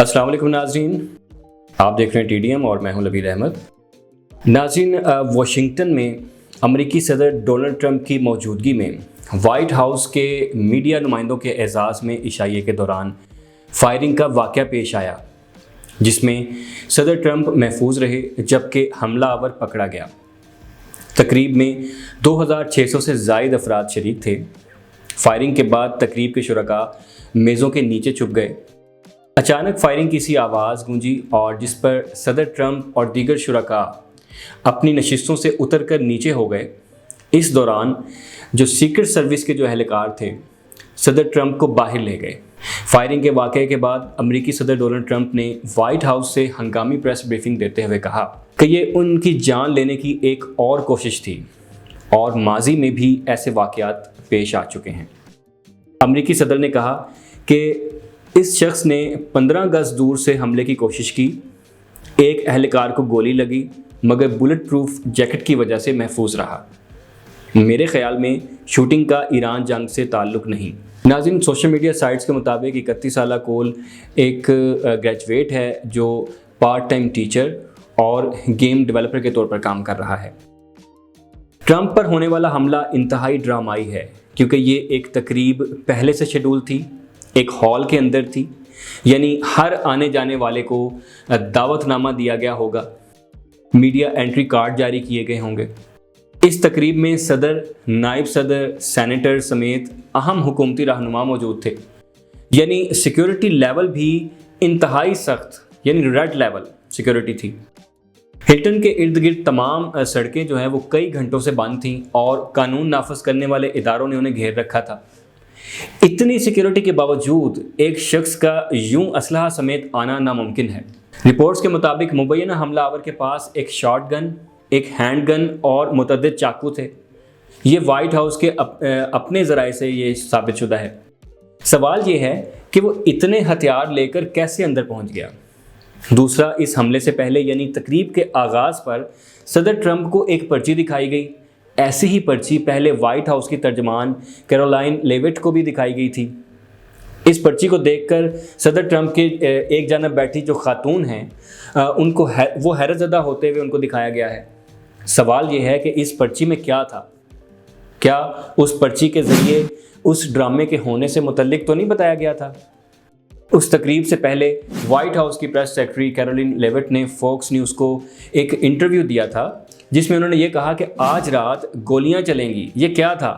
अस्सलाम वालेकुम नाज़रीन, आप देख रहे हैं TDM और मैं हूं लबीद अहमद। नाज़रीन, वाशिंगटन में अमेरिकी सदर डोनाल्ड ट्रंप की मौजूदगी में वाइट हाउस के मीडिया नुमाइंदों के एजाज़ में इशाइये के दौरान फायरिंग का वाक़या पेश आया, जिसमें सदर ट्रंप महफूज रहे जबकि हमलावर पकड़ा गया। तकरीब में 2600 से ज़ायद अफराद शरीक थे। फायरिंग के बाद तकरीब के शुरका मेज़ों के नीचे छुप गए। अचानक फायरिंग की सी आवाज़ गूंजी और जिस पर सदर ट्रंप और दीगर शुरका अपनी नशिस्तों से उतरकर नीचे हो गए। इस दौरान जो सीक्रेट सर्विस के जो एहलकार थे सदर ट्रंप को बाहर ले गए। फायरिंग के वाक़े के बाद अमेरिकी सदर डोनाल्ड ट्रंप ने वाइट हाउस से हंगामी प्रेस ब्रीफिंग देते हुए कहा कि ये उनकी जान लेने की एक और कोशिश थी और माजी में भी ऐसे वाक़यात पेश आ चुके हैं। अमेरिकी सदर ने कहा कि इस शख्स ने 15 गज दूर से हमले की कोशिश की। एक एहलकार को गोली लगी मगर बुलेट प्रूफ जैकेट की वजह से महफूज रहा। मेरे ख्याल में शूटिंग का ईरान जंग से ताल्लुक़ नहीं। नाज़रीन, सोशल मीडिया साइट्स के मुताबिक 31 साला कोल एक ग्रेजुएट है जो पार्ट टाइम टीचर और गेम डेवलपर के तौर पर काम कर रहा है। ट्रंप पर होने वाला हमला इंतहाई ड्रामाई है क्योंकि ये एक तकरीब पहले से शेड्यूल थी, एक हॉल के अंदर थी, यानी हर आने जाने वाले को दावतनामा दिया गया होगा, मीडिया एंट्री कार्ड जारी किए गए होंगे। इस तकरीब में सदर, नायब सदर, सेनेटर समेत अहम हुकूमती रहनुमा मौजूद थे, यानी सिक्योरिटी लेवल भी इंतहाई सख्त यानी रेड लेवल सिक्योरिटी थी। हिल्टन के इर्द गिर्द तमाम सड़कें जो हैं वो कई घंटों से बंद थीं और कानून नाफज करने वाले इदारों ने उन्हें घेर रखा था। इतनी सिक्योरिटी के बावजूद एक शख्स का यूं असलहा समेत आना नामुमकिन है। रिपोर्ट्स के मुताबिक मुबैना हमलावर के पास एक शॉट गन, एक हैंड गन और मुतअद्दिद चाकू थे। ये वाइट हाउस के अपने ज़राए से ये साबित शुदा है। सवाल ये है कि वो इतने हथियार लेकर कैसे अंदर पहुंच गया। दूसरा, इस हमले से पहले यानी तकरीब के आगाज़ पर सदर ट्रंप को एक पर्ची दिखाई गई। ऐसी ही पर्ची पहले वाइट हाउस की तर्जमान कैरोलाइन लेविट को भी दिखाई गई थी। इस पर्ची को देखकर सदर ट्रंप के एक जानब बैठी जो खातून हैं उनको वो हैरतज़दा होते हुए उनको दिखाया गया है। सवाल ये है कि इस पर्ची में क्या था? क्या उस पर्ची के ज़रिए उस ड्रामे के होने से मुतल्लिक तो नहीं बताया गया था? उस तकरीब से पहले वाइट हाउस की प्रेस सेक्रेटरी कैरोलिन लेविट ने फॉक्स न्यूज़ को एक इंटरव्यू दिया था जिसमें उन्होंने ये कहा कि आज रात गोलियां चलेंगी। ये क्या था?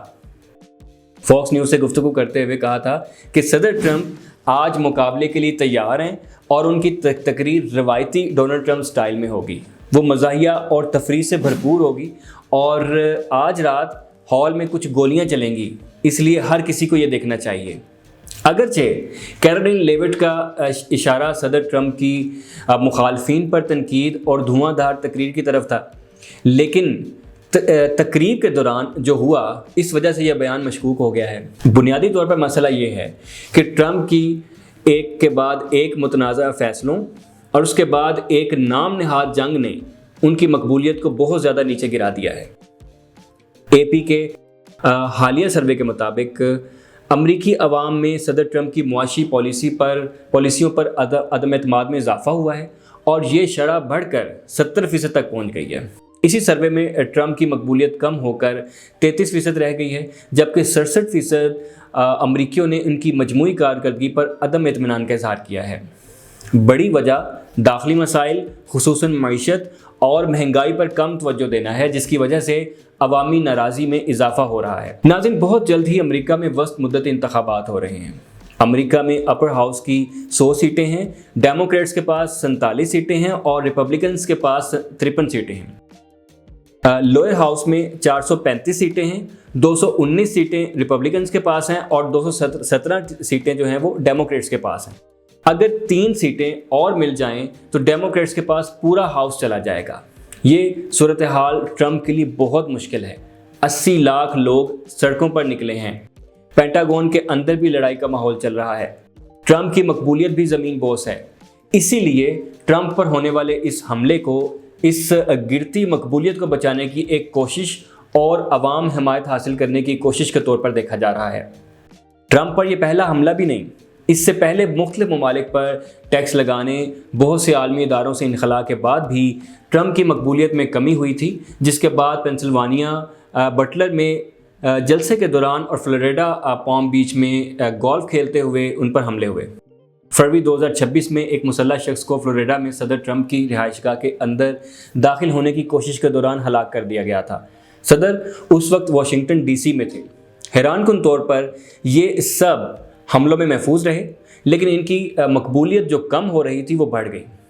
फॉक्स न्यूज़ से गुफ्तगू करते हुए कहा था कि सदर ट्रंप आज मुकाबले के लिए तैयार हैं और उनकी तकरीर रवायती डोनाल्ड ट्रंप स्टाइल में होगी। वो मज़ाहिया और तफरीह से भरपूर होगी और आज रात हॉल में कुछ गोलियां चलेंगी, इसलिए हर किसी को ये देखना चाहिए। अगरचे कैरोलिन लेविट का इशारा सदर ट्रंप की मुखालफिन पर तनकीद और धुआंधार तकरीर की तरफ था, लेकिन तकरीब के दौरान जो हुआ इस वजह से यह बयान मशकूक हो गया है। बुनियादी तौर पर मसला ये है कि ट्रंप की एक के बाद एक मुतनाज़ा फ़ैसलों और उसके बाद एक नाम नहाद जंग ने उनकी मकबूलियत को बहुत ज़्यादा नीचे गिरा दिया है। AP के हालिया सर्वे के मुताबिक अमरीकी अवाम में सदर ट्रंप की मुआशी पॉलिसियों पर अदम एतमाद में इजाफा हुआ है और ये शरह बढ़कर 70% तक पहुंच गई है। इसी सर्वे में ट्रंप की मकबूलियत कम होकर 33% रह गई है, जबकि 67% अमरीकियों ने उनकी मजमूई कारकर्दगी पर अदम इत्मीनान का इजहार किया है। बड़ी वजह दाखिली मसाइल, खुसूसन मईशत और महंगाई पर कम तवज्जो देना है, जिसकी वजह से अवामी नाराज़ी में इजाफा हो रहा है। नाज़रीन, बहुत जल्द ही अमेरिका में वस्त मुद्दत इंतखाबात हो रहे हैं। अमेरिका में अपर हाउस की 100 सीटें हैं, डेमोक्रेट्स के पास 47 सीटें हैं और रिपब्लिकन्स के पास 53 सीटें हैं। लोअर हाउस में 435 सीटें हैं, 219 सीटें रिपब्लिकन्स के पास हैं और 217 सीटें जो हैं वो डेमोक्रेट्स के पास हैं। अगर 3 सीटें और मिल जाएं तो डेमोक्रेट्स के पास पूरा हाउस चला जाएगा। ये सूरत हाल ट्रंप के लिए बहुत मुश्किल है। 80 लाख लोग सड़कों पर निकले हैं। पेंटागन के अंदर भी लड़ाई का माहौल चल रहा है। ट्रंप की मकबूलियत भी ज़मीन बोस है। इसीलिए ट्रंप पर होने वाले इस हमले को, इस गिरती मकबूलियत को बचाने की एक कोशिश और अवाम हिमायत हासिल करने की कोशिश के तौर पर देखा जा रहा है। ट्रंप पर यह पहला हमला भी नहीं, اس سے پہلے مختلف ممالک پر ٹیکس لگانے، بہت سے عالمی اداروں سے انخلاء کے بعد بھی ٹرمپ کی مقبولیت میں کمی ہوئی تھی، جس کے بعد پینسلوانیا بٹلر میں جلسے کے دوران اور فلوریڈا پام بیچ میں گولف کھیلتے ہوئے ان پر حملے ہوئے۔ فروری 2026 میں ایک مسلح شخص کو فلوریڈا میں صدر ٹرمپ کی رہائش گاہ کے اندر داخل ہونے کی کوشش کے دوران ہلاک کر دیا گیا تھا۔ صدر اس وقت واشنگٹن ڈی سی میں تھے۔ حیران کن طور پر یہ سب حملوں میں محفوظ رہے، لیکن ان کی مقبولیت جو کم ہو رہی تھی وہ بڑھ گئی۔